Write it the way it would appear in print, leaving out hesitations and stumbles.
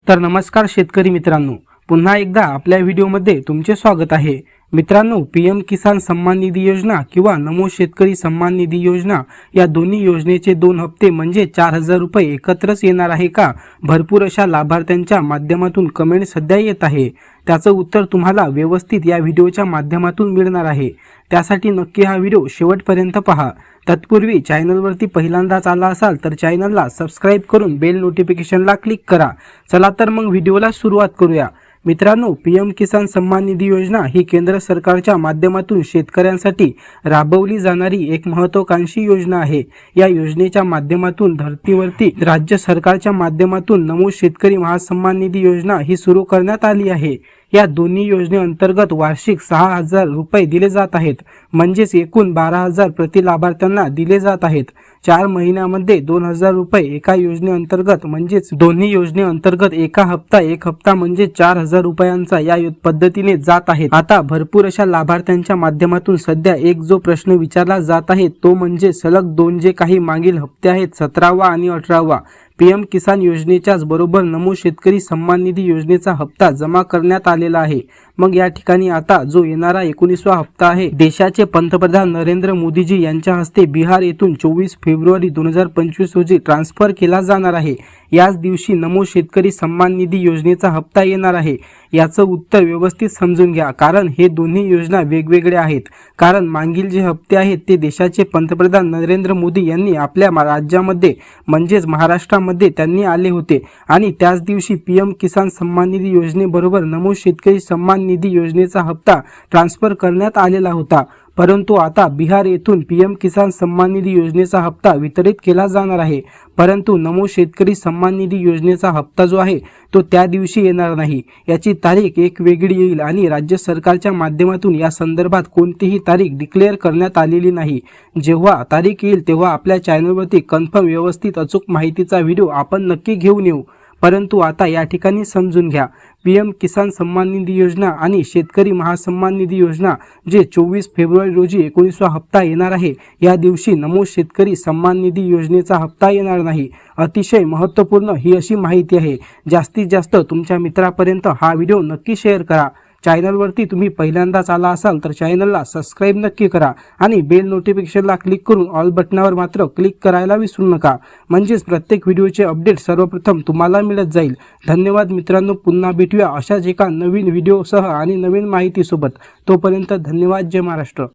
तर नमस्कार शेतकरी मित्रांनो, पुन्हा एकदा आपल्या व्हिडिओमध्ये तुमचे स्वागत आहे। मित्रांनो, पीएम किसान सन्मान निधी योजना किंवा नमो शेतकरी सन्मान निधी योजना या दोन्ही योजनेचे 2 हप्ते म्हणजे 4000 रुपये एकत्रच येणार आहे का? भरपूर अशा लाभार्थ्यांच्या माध्यमातून कमेंट सध्या येत आहे। त्याचं उत्तर तुम्हाला व्यवस्थित या व्हिडिओच्या माध्यमातून मिळणार आहे। त्यासाठी नक्की हा व्हिडिओ शेवटपर्यंत पहा। तत्पूर्वी चॅनलवरती पहिल्यांदाच आला असाल तर चॅनलला सबस्क्राइब करून बेल नोटिफिकेशनला क्लिक करा। चला तर मग व्हिडिओला सुरुवात करूया। मित्रांनो, पीएम किसान सन्मान निधी योजना ही केंद्र सरकारच्या माध्यमातून शेतकऱ्यांसाठी राबवली जाणारी एक महत्त्वाकांक्षी योजना आहे। या योजनेच्या माध्यमातून धर्तीवरती राज्य सरकारच्या माध्यमातून नमो शेतकरी महासन्मान निधी योजना ही सुरू करण्यात आली आहे। या दोन्ही योजनेअंतर्गत वार्षिक 6000 रुपये दिले जात आहेत, म्हणजेच एकूण 12000 प्रति लाभार्थ्यांना दिले जात आहेत। 4 महिन्यामध्ये 2000 रुपये एका योजनेअंतर्गत म्हणजेच दोन्ही योजनेअंतर्गत एक हप्ता म्हणजे 4000 रुपयांचा या पद्धतीने जात आहेत। आता भरपूर अशा लाभार्थ्यांच्या माध्यमातून सध्या एक जो प्रश्न विचारला जात आहे तो म्हणजे सलग 2 जे काही मागील हप्ते आहेत 17वा आणि 18वा पीएम किसान योजनेच्याच बरोबर नमो शेतकरी सन्मान निधी योजनेचा हप्ता जमा करण्यात आलेला आहे। मग या ठिकाणी आता जो येणारा 19वा हप्ता आहे देशाचे पंतप्रधान नरेंद्र मोदीजी यांच्या हस्ते बिहार येथून 24 फेब्रुवारी 2025 रोजी ट्रान्सफर केला जाणार आहे। याच दिवशी नमो शेतकरी सन्मान निधी योजनेचा हप्ता येणार आहे। याचं उत्तर व्यवस्थित समजून घ्या, कारण हे दोन्ही योजना वेगवेगळ्या आहेत। कारण मागील जे हप्ते आहेत ते देशाचे पंतप्रधान नरेंद्र मोदी यांनी आपल्या राज्यामध्ये म्हणजेच महाराष्ट्रामध्ये त्यांनी आले होते आणि त्याच दिवशी पीएम किसान सन्मान निधी योजनेबरोबर नमो शेतकरी सन्मान निधी योजनेचा हप्ता ट्रान्सफर करण्यात आलेला होता। परंतु आता बिहार येथून पीएम किसान सन्मान निधी योजनेचा हप्ता वितरित केला जाणार आहे, परंतु नमो शेतकरी सन्मान निधी योजनेचा हप्ता जो आहे तो त्या दिवशी येणार नाही। याची तारीख एक वेगळी येईल आणि राज्य सरकारच्या माध्यमातून या संदर्भात कोणतीही तारीख डिक्लेअर करण्यात आलेली नाही। जेव्हा तारीख येईल तेव्हा आपल्या चॅनलवरती कन्फर्म व्यवस्थित अचूक माहितीचा व्हिडिओ आपण नक्की घेऊन येऊ। परंतु आता या ठिकाणी समजून घ्या, पीएम किसान सन्मान निधी योजना आणि शेतकरी महासन्मान निधी योजना जे 24 फेब्रुवारी रोजी 19वा हप्ता येणार आहे, या दिवशी नमो शेतकरी सन्मान निधी योजनेचा हप्ता येणार नाही। अतिशय महत्त्वपूर्ण ही अशी माहिती आहे। जास्तीत जास्त तुमच्या मित्रांपर्यंत हा व्हिडिओ नक्की शेअर करा। चॅनलवरती तुम्ही पहिल्यांदाच आला असाल तर चॅनलला सबस्क्राइब नक्की करा आणि बेल नोटिफिकेशनला क्लिक करून ऑल बटनावर मात्र क्लिक करायला विसरू नका, म्हणजेच प्रत्येक व्हिडिओचे अपडेट सर्वप्रथम तुम्हाला मिळत जाईल। धन्यवाद मित्रांनो, पुन्हा भेटूया अशाच एका नवीन व्हिडिओसह आणि नवीन माहितीसोबत। तोपर्यंत धन्यवाद। जय महाराष्ट्र।